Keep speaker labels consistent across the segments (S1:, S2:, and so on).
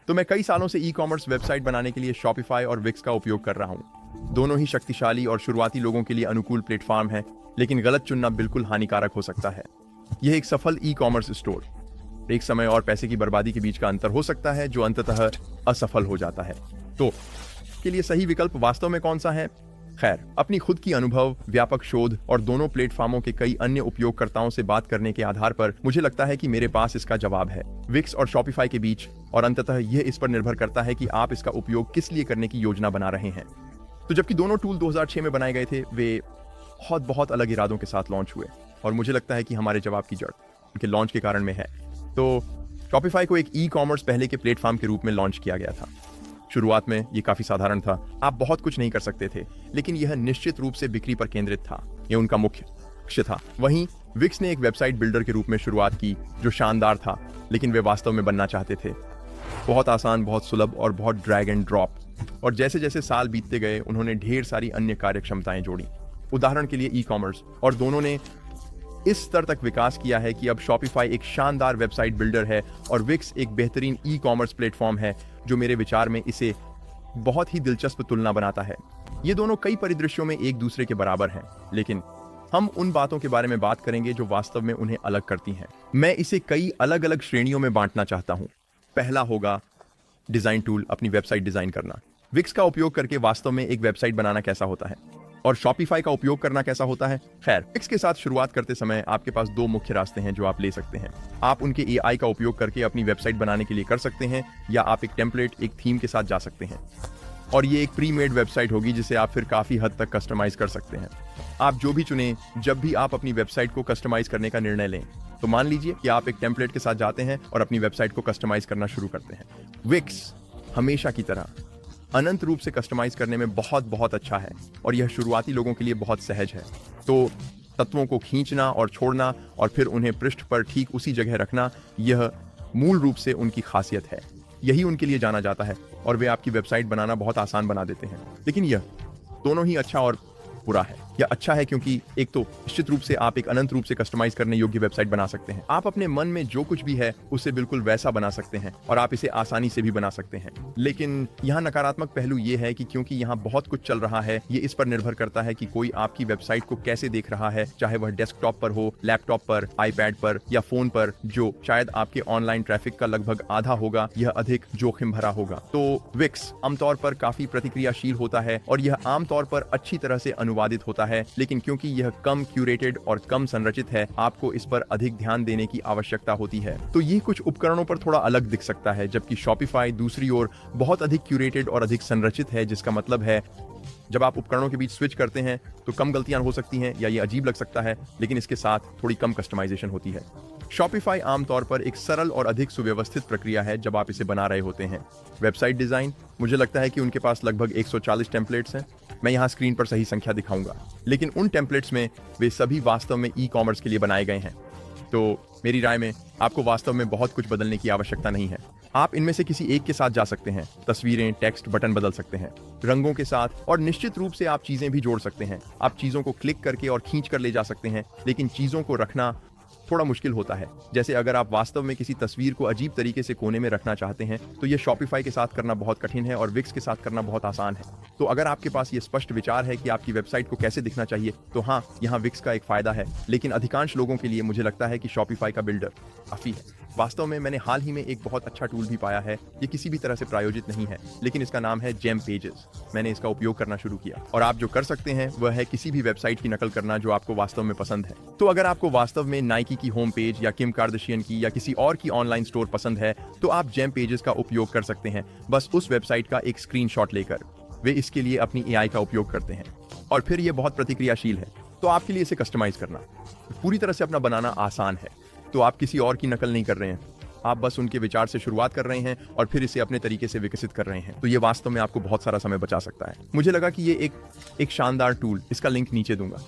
S1: तो मैं कई सालों से ई कॉमर्स वेबसाइट बनाने के लिए शॉपिफाई और विक्स का उपयोग कर रहा हूँ। दोनों ही शक्तिशाली और शुरुआती लोगों के लिए अनुकूल प्लेटफॉर्म है, लेकिन गलत चुनना बिल्कुल हानिकारक हो सकता है। यह एक सफल ई कॉमर्स स्टोर एक समय और पैसे की बर्बादी के बीच का अंतर हो सकता है, जो अंततः असफल हो जाता है। तो के लिए सही विकल्प वास्तव में कौन सा है? खैर, अपनी खुद की अनुभव, व्यापक शोध और दोनों प्लेटफॉर्मों के कई अन्य उपयोगकर्ताओं से बात करने के आधार पर मुझे लगता है कि मेरे पास इसका जवाब है, विक्स और शॉपिफाई के बीच। और अंततः यह इस पर निर्भर करता है कि आप इसका उपयोग किस लिए करने की योजना बना रहे हैं। तो जबकि दोनों टूल 2006 में बनाए गए थे, वे बहुत अलग इरादों के साथ लॉन्च हुए, और मुझे लगता है कि हमारे जवाब की जड़ उनके लॉन्च के कारण में है। तो शॉपिफाई को एक ई कॉमर्स पहले के प्लेटफॉर्म के रूप में लॉन्च किया गया था। शुरुआत में ये काफी साधारण था, आप बहुत कुछ नहीं कर सकते थे, लेकिन यह निश्चित रूप से बिक्री पर केंद्रित था। यह उनका मुख्य लक्ष्य था। वहीं विक्स ने एक वेबसाइट बिल्डर के रूप में शुरुआत की, जो शानदार था, लेकिन वे वास्तव में बनना चाहते थे बहुत आसान, बहुत सुलभ और बहुत ड्रैग एंड ड्रॉप। और जैसे जैसे साल बीतते गए, उन्होंने ढेर सारी अन्य कार्यक्षमताएं जोड़ी, उदाहरण के लिए ई कॉमर्स, और दोनों ने इस स्तर तक विकास किया है कि अब शॉपिफाई एक शानदार वेबसाइट बिल्डर है और विक्स एक बेहतरीन ई कॉमर्स प्लेटफॉर्म है, जो मेरे विचार में इसे बहुत ही दिलचस्प तुलना बनाता है। ये दोनों कई परिदृश्यों में एक दूसरे के बराबर हैं, लेकिन हम उन बातों के बारे में बात करेंगे जो वास्तव में उन्हें अलग करती हैं। मैं इसे कई अलग अलग श्रेणियों में बांटना चाहता हूं। पहला होगा डिजाइन टूल, अपनी वेबसाइट डिजाइन करना। विक्स का उपयोग करके वास्तव में एक वेबसाइट बनाना कैसा होता है, और शॉपिफाई का उपयोग करना कैसा होता है। खैर, विक्स के साथ शुरुआत करते समय आपके पास दो मुख्य रास्ते हैं जो आप ले सकते हैं। आप उनके एआई का उपयोग करके अपनी वेबसाइट बनाने के लिए कर सकते हैं, या आप एक टेम्पलेट, एक थीम के साथ जा सकते हैं, और ये एक प्री मेड वेबसाइट होगी जिसे आप फिर काफी हद तक कस्टमाइज कर सकते हैं। आप जो भी चुनें, जब भी आप अपनी वेबसाइट को कस्टमाइज करने का निर्णय लें, तो मान लीजिए कि आप एक टेम्पलेट के साथ जाते हैं और अपनी वेबसाइट को कस्टमाइज करना शुरू करते हैं। विक्स हमेशा की तरह अनंत रूप से कस्टमाइज करने में बहुत अच्छा है, और यह शुरुआती लोगों के लिए बहुत सहज है। तो तत्वों को खींचना और छोड़ना और फिर उन्हें पृष्ठ पर ठीक उसी जगह रखना, यह मूल रूप से उनकी खासियत है। यही उनके लिए जाना जाता है, और वे आपकी वेबसाइट बनाना बहुत आसान बना देते हैं। लेकिन यह दोनों ही अच्छा और बुरा है। यह अच्छा है क्योंकि एक तो निश्चित रूप से आप एक अनंत रूप से कस्टमाइज करने योग्य वेबसाइट बना सकते हैं। आप अपने मन में जो कुछ भी है उसे बिल्कुल वैसा बना सकते हैं, और आप इसे आसानी से भी बना सकते हैं। लेकिन यहाँ नकारात्मक पहलू यह है कि क्योंकि यहाँ बहुत कुछ चल रहा है, ये इस पर निर्भर करता है कि कोई आपकी वेबसाइट को कैसे देख रहा है, चाहे वह डेस्कटॉप पर हो, लैपटॉप पर, आईपैड पर या फोन पर, जो शायद आपके ऑनलाइन ट्रैफिक का लगभग आधा होगा। यह अधिक जोखिम भरा होगा। तो विक्स आमतौर पर काफी प्रतिक्रियाशील होता है, और यह आमतौर पर अच्छी तरह से अनुवादित होता है, लेकिन क्योंकि यह कम क्यूरेटेड और कम संरचित है, आपको इस पर अधिक ध्यान देने की आवश्यकता होती है। तो ये कुछ उपकरणों पर थोड़ा अलग दिख सकता है, जबकि शॉपिफाई दूसरी ओर बहुत अधिक क्यूरेटेड और अधिक संरचित है, जिसका मतलब है जब आप उपकरणों के बीच स्विच करते हैं तो कम गलतियां हो सकती हैं या ये अजीब लग सकता है, लेकिन इसके साथ थोड़ी कम कस्टमाइजेशन होती है। शॉपिफाई आमतौर पर एक सरल और अधिक सुव्यवस्थित प्रक्रिया है जब आप इसे बना रहे होते हैं। वेबसाइट डिजाइन, मुझे लगता है कि उनके पास लगभग 140 टेम्पलेट्स हैं। मैं यहाँ स्क्रीन पर सही संख्या दिखाऊंगा, लेकिन उन टेम्पलेट्स में वे सभी वास्तव में ई कॉमर्स के लिए बनाए गए हैं। तो मेरी राय में आपको वास्तव में बहुत कुछ बदलने की आवश्यकता नहीं है। आप इनमें से किसी एक के साथ जा सकते हैं। तस्वीरें, टेक्स्ट, बटन बदल सकते हैं रंगों के साथ, और निश्चित रूप से आप चीजें भी जोड़ सकते हैं। आप चीजों को क्लिक करके और खींच कर ले जा सकते हैं, लेकिन चीजों को रखना थोड़ा मुश्किल होता है। जैसे अगर आप वास्तव में किसी तस्वीर को अजीब तरीके से कोने में रखना चाहते हैं, तो यह शॉपिफाई के साथ करना बहुत कठिन है और विक्स के साथ करना बहुत आसान है। तो अगर आपके पास ये स्पष्ट विचार है कि आपकी वेबसाइट को कैसे दिखना चाहिए, तो हाँ, यहाँ विक्स का एक फायदा है। लेकिन अधिकांश लोगों के लिए मुझे लगता है कि शॉपिफाई का बिल्डर काफी है। वास्तव में मैंने हाल ही में एक बहुत अच्छा टूल भी पाया है। ये किसी भी तरह से प्रायोजित नहीं है, लेकिन इसका नाम है जेम पेजेस। मैंने इसका उपयोग करना शुरू किया, और आप जो कर सकते हैं वह है किसी भी वेबसाइट की नकल करना जो आपको वास्तव में पसंद है। तो अगर आपको वास्तव में नाइकी की होम पेज या किम कार्दाशियन की या किसी और की ऑनलाइन स्टोर पसंद है, तो आप जेम पेजेस का उपयोग कर सकते हैं, बस उस वेबसाइट का एक स्क्रीनशॉट लेकर। वे इसके लिए अपनी एआई का उपयोग करते हैं, और फिर यह बहुत प्रतिक्रियाशील है। तो आपके लिए इसे कस्टमाइज करना पूरी तरह से अपना बनाना आसान है। तो आप किसी और की नकल नहीं कर रहे हैं, आप बस उनके विचार से शुरुआत कर रहे हैं और फिर इसे अपने तरीके से विकसित कर रहे हैं। तो ये वास्तव में आपको बहुत सारा समय बचा सकता है। मुझे लगा कि ये एक शानदार टूल, इसका लिंक नीचे दूंगा।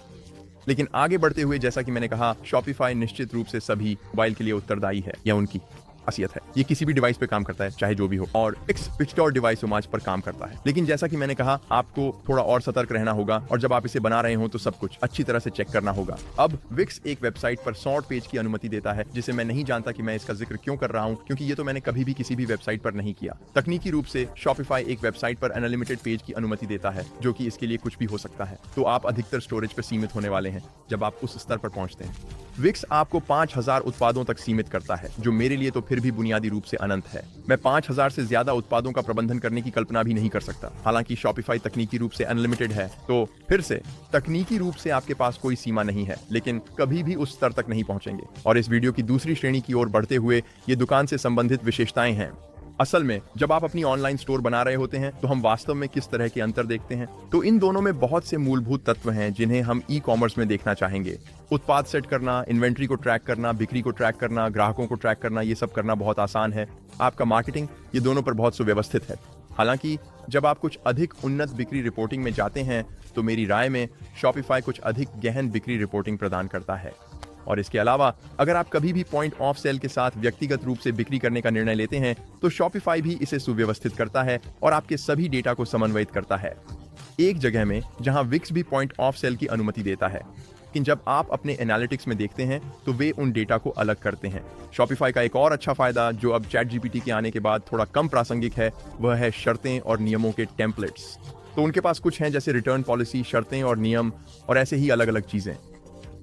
S1: लेकिन आगे बढ़ते हुए, जैसा कि मैंने कहा, शॉपिफाई निश्चित रूप से सभी मोबाइल के लिए उत्तरदायी है, या उनकी खासियत है। ये किसी भी डिवाइस पे काम करता है, चाहे जो भी हो, और विक्स पिक्चर डिवाइस होमाज पर काम करता है। लेकिन जैसा कि मैंने कहा, आपको थोड़ा और सतर्क रहना होगा, और जब आप इसे बना रहे हो तो सब कुछ अच्छी तरह से चेक करना होगा। अब विक्स एक वेबसाइट पर सॉर्ट पेज की अनुमति देता है, जिसे मैं नहीं जानता कि मैं इसका जिक्र क्यों कर रहा हूं, क्योंकि ये तो मैंने कभी भी किसी भी वेबसाइट पर नहीं किया। तकनीकी रूप से शॉपिफाई एक वेबसाइट पर अनलिमिटेड पेज की अनुमति देता है, जो कि इसके लिए कुछ भी हो सकता है। तो आप अधिकतर स्टोरेज पर सीमित होने वाले हैं जब आप उस स्तर पर पहुंचते हैं। विक्स आपको 5000 उत्पादों तक सीमित करता है, जो मेरे लिए तो फिर भी बुनियादी रूप से अनंत है। मैं 5000 से ज्यादा उत्पादों का प्रबंधन करने की कल्पना भी नहीं कर सकता। हालांकि शॉपिफाई तकनीकी रूप से अनलिमिटेड है, तो फिर से तकनीकी रूप से आपके पास कोई सीमा नहीं है, लेकिन कभी भी उस स्तर तक नहीं पहुंचेंगे। और इस वीडियो की दूसरी श्रेणी की ओर बढ़ते हुए, ये दुकान से संबंधित विशेषताएं हैं। असल में जब आप अपनी ऑनलाइन स्टोर बना रहे होते हैं तो हम वास्तव में किस तरह के अंतर देखते हैं। तो इन दोनों में बहुत से मूलभूत तत्व हैं जिन्हें हम ई कॉमर्स में देखना चाहेंगे। उत्पाद सेट करना, इन्वेंट्री को ट्रैक करना, बिक्री को ट्रैक करना, ग्राहकों को ट्रैक करना, ये सब करना बहुत आसान है। आपका मार्केटिंग, ये दोनों पर बहुत सुव्यवस्थित है। हालांकि जब आप कुछ अधिक उन्नत बिक्री रिपोर्टिंग में जाते हैं तो मेरी राय में शॉपिफाई कुछ अधिक गहन बिक्री रिपोर्टिंग प्रदान करता है। और इसके अलावा अगर आप कभी भी पॉइंट ऑफ सेल के साथ व्यक्तिगत रूप से बिक्री करने का निर्णय लेते हैं तो शॉपिफाई भी इसे सुव्यवस्थित करता है और आपके सभी डेटा को समन्वयित करता है एक जगह में, जहां विक्स भी पॉइंट ऑफ सेल की अनुमति देता है। लेकिन जब आप अपने एनालिटिक्स में देखते हैं तो वे उन डेटा को अलग करते हैं। शॉपिफाई का एक और अच्छा फायदा, जो अब चैट जीपीटी के आने के बाद थोड़ा कम प्रासंगिक है, वह है शर्तें और नियमों के टेम्पलेट्स। तो उनके पास कुछ हैं जैसे रिटर्न पॉलिसी, शर्तें और नियम, और ऐसे ही अलग अलग चीजें।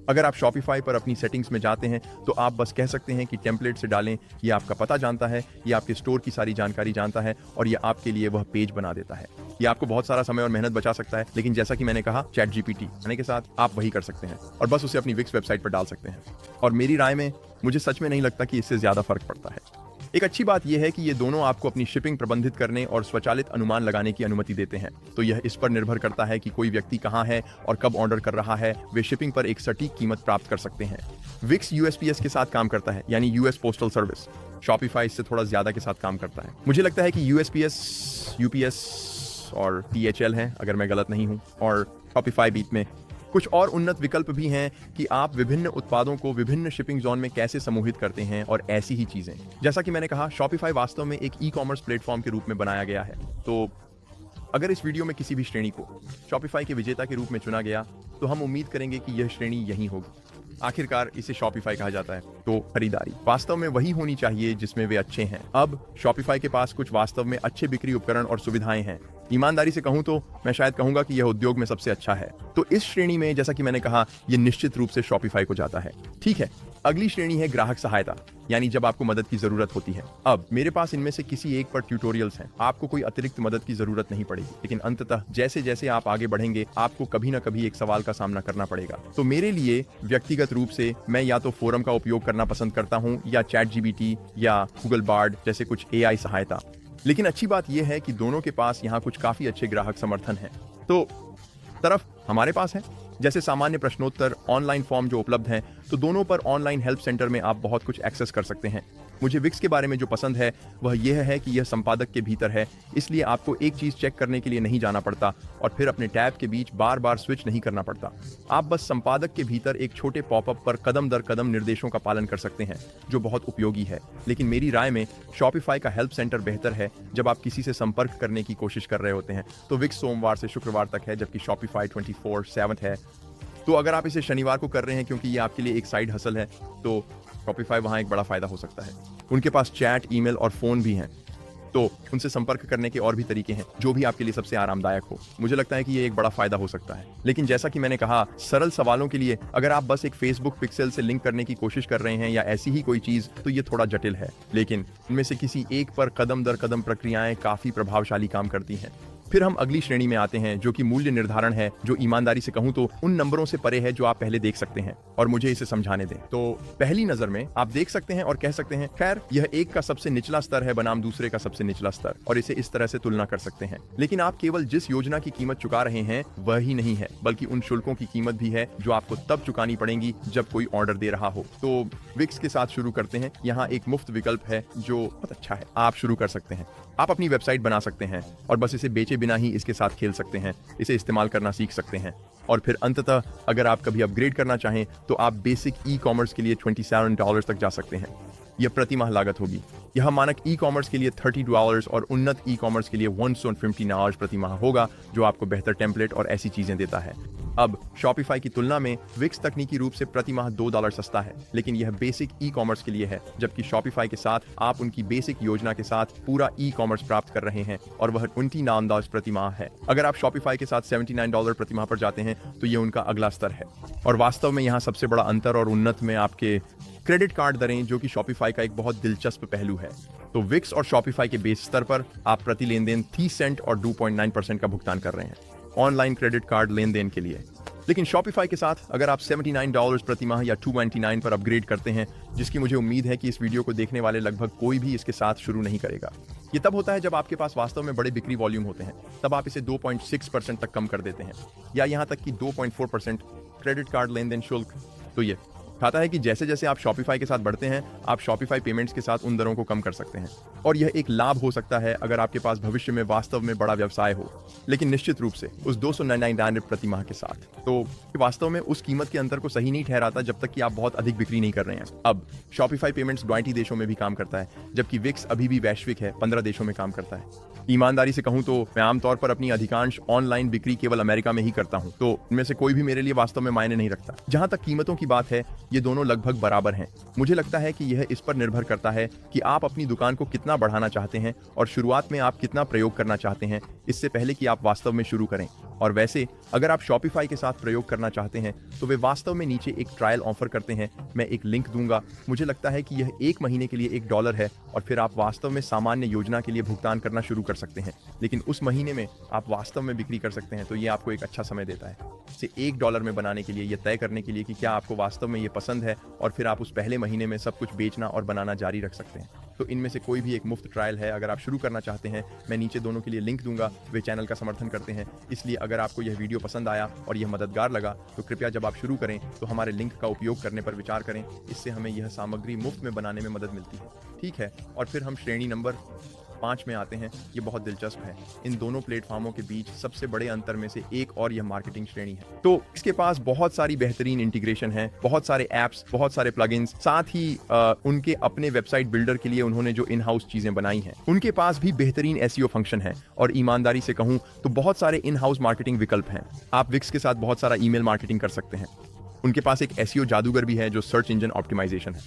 S1: अगर आप शॉपिफाई पर अपनी सेटिंग्स में जाते हैं तो आप बस कह सकते हैं कि टेम्पलेट से डालें, ये आपका पता जानता है, ये आपके स्टोर की सारी जानकारी जानता है और ये आपके लिए वह पेज बना देता है। ये आपको बहुत सारा समय और मेहनत बचा सकता है, लेकिन जैसा कि मैंने कहा, चैट जीपीटी आने के साथ आप वही कर सकते हैं और बस उसे अपनी विक्स वेबसाइट पर डाल सकते हैं। और मेरी राय में मुझे सच में नहीं लगता कि इससे ज्यादा फर्क पड़ता है। एक अच्छी बात यह है कि ये दोनों आपको अपनी शिपिंग प्रबंधित करने और स्वचालित अनुमान लगाने की अनुमति देते हैं। तो यह इस पर निर्भर करता है कि कोई व्यक्ति कहां है और कब ऑर्डर कर रहा है, वे शिपिंग पर एक सटीक कीमत प्राप्त कर सकते हैं। विक्स यूएसपीएस के साथ काम करता है, यानी यूएस पोस्टल सर्विस। शॉपिफाई इससे थोड़ा ज्यादा के साथ काम करता है। मुझे लगता है कि यूएसपीएस, यूपीएस और टीएचएल हैं, अगर मैं गलत नहीं हूं, और शॉपिफाई बीच में कुछ और उन्नत विकल्प भी हैं कि आप विभिन्न उत्पादों को विभिन्न शिपिंग जोन में कैसे समूहित करते हैं और ऐसी ही चीजें। जैसा कि मैंने कहा, शॉपिफाई वास्तव में एक ई कॉमर्स प्लेटफॉर्म के रूप में बनाया गया है। तो अगर इस वीडियो में किसी भी श्रेणी को शॉपिफाई के विजेता के रूप में चुना गया तो हम उम्मीद करेंगे कि यह श्रेणी यही होगी। आखिरकार इसे शॉपिफाई कहा जाता है, तो खरीदारी वास्तव में वही होनी चाहिए जिसमें वे अच्छे हैं। अब शॉपिफाई के पास कुछ वास्तव में अच्छे बिक्री उपकरण और सुविधाएं हैं। ईमानदारी से कहूं तो मैं शायद कहूंगा कि यह उद्योग में सबसे अच्छा है। तो इस श्रेणी में, जैसा कि मैंने कहा, यह निश्चित रूप से शॉपिफाई को जाता है। ठीक है, अगली श्रेणी है ग्राहक सहायता, यानी जब आपको मदद की जरूरत होती है। अब मेरे पास इनमें से किसी एक पर ट्यूटोरियल्स हैं। आपको कोई अतिरिक्त मदद की जरूरत नहीं पड़ेगी, लेकिन अंततः जैसे जैसे आप आगे बढ़ेंगे आपको कभी ना कभी एक सवाल का सामना करना पड़ेगा। तो मेरे लिए व्यक्तिगत रूप से मैं या तो फोरम का उपयोग करना पसंद करता हूं, या चैट जीपीटी या गूगल बार्ड जैसे कुछ एआई सहायता। लेकिन अच्छी बात यह है कि दोनों के पास यहाँ कुछ काफी अच्छे ग्राहक समर्थन है। तो तरफ हमारे पास है जैसे सामान्य प्रश्नोत्तर, ऑनलाइन फॉर्म जो उपलब्ध हैं, तो दोनों पर ऑनलाइन हेल्प सेंटर में आप बहुत कुछ एक्सेस कर सकते हैं। मुझे विक्स के बारे में जो पसंद है वह यह है कि यह संपादक के भीतर है, इसलिए आपको एक चीज चेक करने के लिए नहीं जाना पड़ता और फिर अपने टैब के बीच बार बार स्विच नहीं करना पड़ता। आप बस संपादक के भीतर एक छोटे पॉपअप पर कदम दर कदम निर्देशों का पालन कर सकते हैं, जो बहुत उपयोगी है। लेकिन मेरी राय में शॉपिफाई का हेल्प सेंटर बेहतर है जब आप किसी से संपर्क करने की कोशिश कर रहे होते हैं। तो विक्स सोमवार से शुक्रवार तक है, जबकि शॉपिफाई 24/7 है। तो अगर आप इसे शनिवार को कर रहे हैं क्योंकि ये आपके लिए एक साइड हसल है, तो शॉपिफाई वहां एक बड़ा फायदा हो सकता है। उनके पास चैट, ईमेल और फोन भी हैं, तो उनसे संपर्क करने के और भी तरीके हैं जो भी आपके लिए सबसे आरामदायक हो। मुझे लगता है कि ये एक बड़ा फायदा हो सकता है। लेकिन जैसा कि मैंने कहा, सरल सवालों के लिए अगर आप बस एक फेसबुक पिक्सेल से लिंक करने की कोशिश कर रहे हैं या ऐसी ही कोई चीज, तो ये थोड़ा जटिल है। लेकिन इनमें से किसी एक पर कदम दर कदम प्रक्रियाएं काफी प्रभावशाली काम करती हैं। फिर हम अगली श्रेणी में आते हैं, जो कि मूल्य निर्धारण है, जो ईमानदारी से कहूं तो उन नंबरों से परे है जो आप पहले देख सकते हैं, और मुझे इसे समझाने दें। तो पहली नजर में आप देख सकते हैं और कह सकते हैं, खैर यह एक का सबसे निचला स्तर है बनाम दूसरे का सबसे निचला स्तर, और इसे इस तरह से तुलना कर सकते हैं। लेकिन आप केवल जिस योजना की कीमत चुका रहे हैं वह ही नहीं है, बल्कि उन शुल्कों की कीमत भी है जो आपको तब चुकानी पड़ेगी जब कोई ऑर्डर दे रहा हो। तो विक्स के साथ शुरू करते हैं। यहाँ एक मुफ्त विकल्प है जो बहुत अच्छा है। आप शुरू कर सकते हैं, आप अपनी वेबसाइट बना सकते हैं और बस इसे बेचे बिना ही इसके साथ खेल सकते हैं, इसे इस्तेमाल करना सीख सकते हैं। और फिर अंततः अगर आप कभी अपग्रेड करना चाहें तो आप बेसिक ई कॉमर्स के लिए $27 तक जा सकते हैं। यह प्रति माह लागत होगी। यह मानक ई कॉमर्स के लिए $30 और उन्नत ई कॉमर्स के लिए $150 प्रति माह होगा, जो आपको बेहतर टेम्पलेट और ऐसी चीजें देता है। अब शॉपिफाई की तुलना में विक्स तकनीकी रूप से प्रति माह $2 सस्ता है, लेकिन यह बेसिक ई कॉमर्स के लिए है, जबकि शॉपिफाई के साथ आप उनकी बेसिक योजना के साथ पूरा ई कॉमर्स प्राप्त कर रहे हैं और वह $29 प्रति माह है। अगर आप शॉपिफाई के साथ $79 प्रति माह पर जाते हैं तो ये उनका अगला स्तर है। और वास्तव में यहाँ सबसे बड़ा अंतर और उन्नत में आपके क्रेडिट कार्ड दरें, जो कि शॉपिफाई का एक बहुत दिलचस्प पहलू है। तो विक्स और शॉपिफाई के बेस स्तर पर आप प्रति लेन देन 30 सेंट और 2.9% का भुगतान कर रहे हैं ऑनलाइन क्रेडिट कार्ड लेन देन के लिए। लेकिन शॉपिफाई के साथ अगर आप $79 प्रति माह या $299 पर अपग्रेड करते हैं, जिसकी मुझे उम्मीद है कि इस वीडियो को देखने वाले लगभग कोई भी इसके साथ शुरू नहीं करेगा। ये तब होता है जब आपके पास वास्तव में बड़े बिक्री वॉल्यूम होते हैं, तब आप इसे 2.6% तक कम कर देते हैं, या यहाँ तक कि 2.4% क्रेडिट कार्ड लेन देन शुल्क। तो ये खाता है कि जैसे जैसे आप शॉपिफाई के साथ बढ़ते हैं, आप शॉपिफाई पेमेंट्स के साथ उन दरों को कम कर सकते हैं। और यह एक लाभ हो सकता है अगर आपके पास भविष्य में वास्तव में बड़ा व्यवसाय हो, लेकिन निश्चित रूप से उस $299 प्रति माह के साथ। तो वास्तव में उस कीमत के अंतर को सही नहीं ठहराता जब तक कि आप बहुत अधिक बिक्री नहीं कर रहे हैं। अब शॉपिफाई पेमेंट्स 20 देशों में भी काम करता है, जबकि विक्स अभी भी वैश्विक है, 15 देशों में काम करता है। ईमानदारी से कहूं तो मैं आमतौर पर अपनी अधिकांश ऑनलाइन बिक्री केवल अमेरिका में ही करता हूं, तो इनमें से कोई भी मेरे लिए वास्तव में मायने नहीं रखता। जहां तक कीमतों की बात है, ये दोनों लगभग बराबर हैं। मुझे लगता है कि यह इस पर निर्भर करता है कि आप अपनी दुकान को कितना बढ़ाना चाहते हैं और शुरुआत में आप कितना प्रयोग करना चाहते हैं, इससे पहले कि आप वास्तव में शुरू करें। और वैसे अगर आप शॉपिफाई के साथ प्रयोग करना चाहते हैं तो वे वास्तव में नीचे एक ट्रायल ऑफर करते हैं। मैं एक लिंक दूंगा। मुझे लगता है कि यह 1 महीने के लिए $1 है और फिर आप वास्तव में सामान्य योजना के लिए भुगतान करना शुरू कर सकते हैं। लेकिन उस महीने में आप वास्तव में बिक्री कर सकते हैं, तो ये आपको एक अच्छा समय देता है इसे $1 में बनाने के लिए, यह तय करने के लिए कि क्या आपको वास्तव में ये पसंद है, और फिर आप उस पहले महीने में सब कुछ बेचना और बनाना जारी रख सकते हैं। तो इनमें से कोई भी एक मुफ्त ट्रायल है अगर आप शुरू करना चाहते हैं। मैं नीचे दोनों के लिए लिंक दूंगा। वे चैनल का समर्थन करते हैं, इसलिए अगर आपको यह वीडियो पसंद आया और यह मददगार लगा तो कृपया जब आप शुरू करें तो हमारे लिंक का उपयोग करने पर विचार करें। इससे हमें यह सामग्री मुफ्त में बनाने में मदद मिलती है। ठीक है, और फिर हम श्रेणी नंबर 5 में आते हैं। ये बहुत दिलचस्प है। इन दोनों प्लेटफॉर्मों के बीच सबसे बड़े अंतर में से एक और यह मार्केटिंग श्रेणी है। तो इसके पास बहुत सारी बेहतरीन इंटीग्रेशन है, बहुत सारे ऐप्स, बहुत सारे प्लगइन्स, साथ ही उनके अपने वेबसाइट बिल्डर के लिए उन्होंने जो इन हाउस चीजें बनाई हैं, उनके पास भी बेहतरीन एसईओ फंक्शन है। और ईमानदारी से कहूं तो बहुत सारे इन हाउस मार्केटिंग विकल्प हैं। आप विक्स के साथ बहुत सारा ईमेल मार्केटिंग कर सकते हैं। उनके पास एक एसईओ जादूगर भी है जो सर्च इंजन ऑप्टिमाइजेशन है।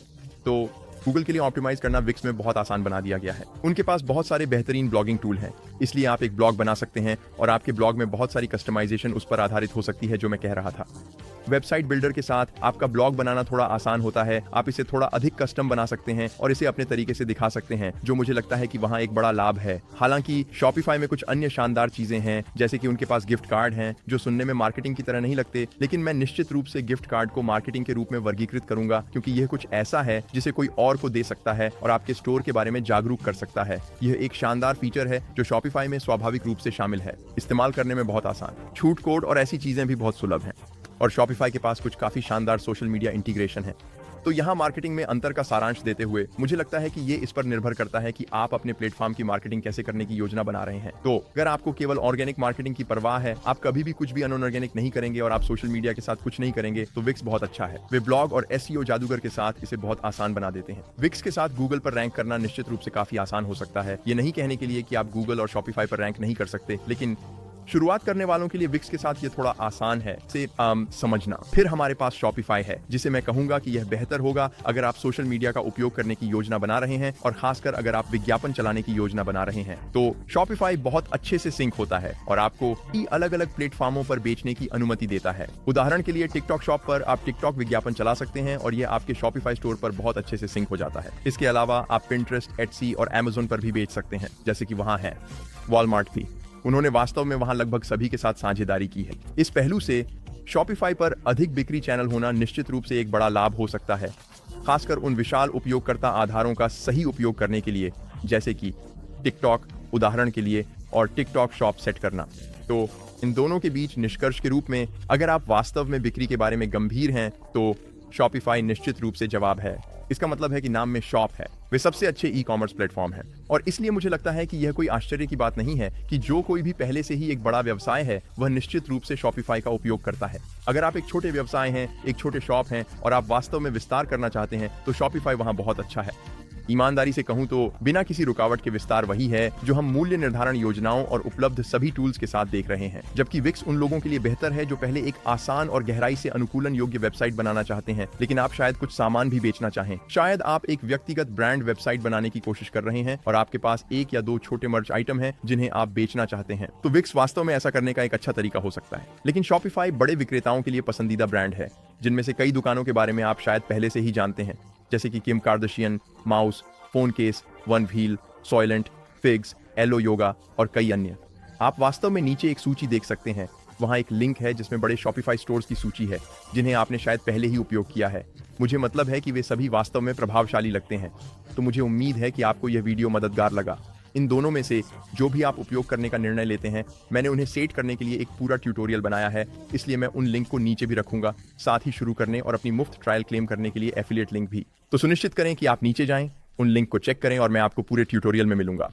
S1: तो गूगल के लिए ऑप्टिमाइज करना विक्स में बहुत आसान बना दिया गया है। उनके पास बहुत सारे बेहतरीन ब्लॉगिंग टूल हैं, इसलिए आप एक ब्लॉग बना सकते हैं और आपके ब्लॉग में बहुत सारी कस्टमाइजेशन उस पर आधारित हो सकती है, जो मैं कह रहा था। वेबसाइट बिल्डर के साथ आपका ब्लॉग बनाना थोड़ा आसान होता है। आप इसे थोड़ा अधिक कस्टम बना सकते हैं और इसे अपने तरीके से दिखा सकते हैं, जो मुझे लगता है कि वहाँ एक बड़ा लाभ है। हालांकि शॉपिफाई में कुछ अन्य शानदार चीजें हैं, जैसे कि उनके पास गिफ्ट कार्ड हैं, जो सुनने में मार्केटिंग की तरह नहीं लगते, लेकिन मैं निश्चित रूप से गिफ्ट कार्ड को मार्केटिंग के रूप में वर्गीकृत करूंगा, क्योंकि यह कुछ ऐसा है जिसे कोई और को दे सकता है और आपके स्टोर के बारे में जागरूक कर सकता है। यह एक शानदार फीचर है जो शॉपिफाई में स्वाभाविक रूप से शामिल है। इस्तेमाल करने में बहुत आसान, छूट कोड और ऐसी चीजें भी बहुत सुलभ हैं। और शॉपिफाई के पास कुछ काफी शानदार सोशल मीडिया इंटीग्रेशन है। तो यहाँ मार्केटिंग में अंतर का सारांश देते हुए मुझे लगता है कि ये इस पर निर्भर करता है कि आप अपने प्लेटफॉर्म की मार्केटिंग कैसे करने की योजना बना रहे हैं। तो अगर आपको केवल ऑर्गेनिक मार्केटिंग की परवाह है, आप कभी भी कुछ भी अनऑर्गेनिक नहीं करेंगे और आप सोशल मीडिया के साथ कुछ नहीं करेंगे, तो विक्स बहुत अच्छा है। वे ब्लॉग और एसईओ जादूगर के साथ इसे बहुत आसान बना देते हैं। विक्स के साथ गूगल पर रैंक करना निश्चित रूप से काफी आसान हो सकता है। ये नहीं कहने के लिए कि आप गूगल और शॉपिफाई पर रैंक नहीं कर सकते, लेकिन शुरुआत करने वालों के लिए विक्स के साथ ये थोड़ा आसान है से समझना। फिर हमारे पास शॉपिफाई है, जिसे मैं कहूंगा कि यह बेहतर होगा अगर आप सोशल मीडिया का उपयोग करने की योजना बना रहे हैं और खासकर अगर आप विज्ञापन चलाने की योजना बना रहे हैं। तो शॉपिफाई बहुत अच्छे से सिंक होता है और आपको अलग अलग प्लेटफॉर्मों पर बेचने की अनुमति देता है। उदाहरण के लिए टिकटॉक शॉप पर आप टिकटॉक विज्ञापन चला सकते हैं और यह आपके शॉपिफाई स्टोर पर बहुत अच्छे से सिंक हो जाता है। इसके अलावा आप पिंटरेस्ट, एटसी और अमेज़न पर भी बेच सकते हैं, जैसे कि वहां है वॉलमार्ट भी। उन्होंने वास्तव में वहां लगभग सभी के साथ साझेदारी की है। इस पहलू से शॉपिफाई पर अधिक बिक्री चैनल होना निश्चित रूप से एक बड़ा लाभ हो सकता है, खासकर उन विशाल उपयोगकर्ता आधारों का सही उपयोग करने के लिए, जैसे कि टिकटॉक उदाहरण के लिए, और टिकटॉक शॉप सेट करना। तो इन दोनों के बीच निष्कर्ष के रूप में अगर आप वास्तव में बिक्री के बारे में गंभीर हैं तो शॉपिफाई निश्चित रूप से जवाब है। इसका मतलब है कि नाम में शॉप है। वे सबसे अच्छे ई कॉमर्स प्लेटफॉर्म हैं और इसलिए मुझे लगता है कि यह कोई आश्चर्य की बात नहीं है कि जो कोई भी पहले से ही एक बड़ा व्यवसाय है वह निश्चित रूप से शॉपिफाई का उपयोग करता है। अगर आप एक छोटे व्यवसाय हैं, एक छोटे शॉप हैं और आप वास्तव में विस्तार करना चाहते हैं तो शॉपिफाई वहां बहुत अच्छा है। ईमानदारी से कहूं तो बिना किसी रुकावट के विस्तार वही है जो हम मूल्य निर्धारण योजनाओं और उपलब्ध सभी टूल्स के साथ देख रहे हैं। जबकि विक्स उन लोगों के लिए बेहतर है जो पहले एक आसान और गहराई से अनुकूलन योग्य वेबसाइट बनाना चाहते हैं, लेकिन आप शायद कुछ सामान भी बेचना चाहें। शायद आप एक व्यक्तिगत ब्रांड वेबसाइट बनाने की कोशिश कर रहे हैं और आपके पास एक या दो छोटे मर्च आइटम हैं जिन्हें आप बेचना चाहते हैं, तो विक्स वास्तव में ऐसा करने का एक अच्छा तरीका हो सकता है। लेकिन शॉपिफाई बड़े विक्रेताओं के लिए पसंदीदा ब्रांड है, जिनमें से कई दुकानों के बारे में आप शायद पहले से ही जानते हैं, जैसे कि Kim Kardashian, mouse, phone case, one wheel, Soylent, figs, aloe yoga और कई अन्य। आप वास्तव में नीचे एक सूची देख सकते हैं। वहां एक लिंक है जिसमें बड़े शॉपिफाई स्टोर्स की सूची है जिन्हें आपने शायद पहले ही उपयोग किया है। मुझे मतलब है कि वे सभी वास्तव में प्रभावशाली लगते हैं। तो मुझे उम्मीद है कि आपको यह वीडियो मददगार लगा। इन दोनों में से जो भी आप उपयोग करने का निर्णय लेते हैं, मैंने उन्हें सेट करने के लिए एक पूरा ट्यूटोरियल बनाया है, इसलिए मैं उन लिंक को नीचे भी रखूंगा, साथ ही शुरू करने और अपनी मुफ्त ट्रायल क्लेम करने के लिए एफिलिएट लिंक भी। तो सुनिश्चित करें कि आप नीचे जाएं, उन लिंक को चेक करें और मैं आपको पूरे ट्यूटोरियल में मिलूंगा।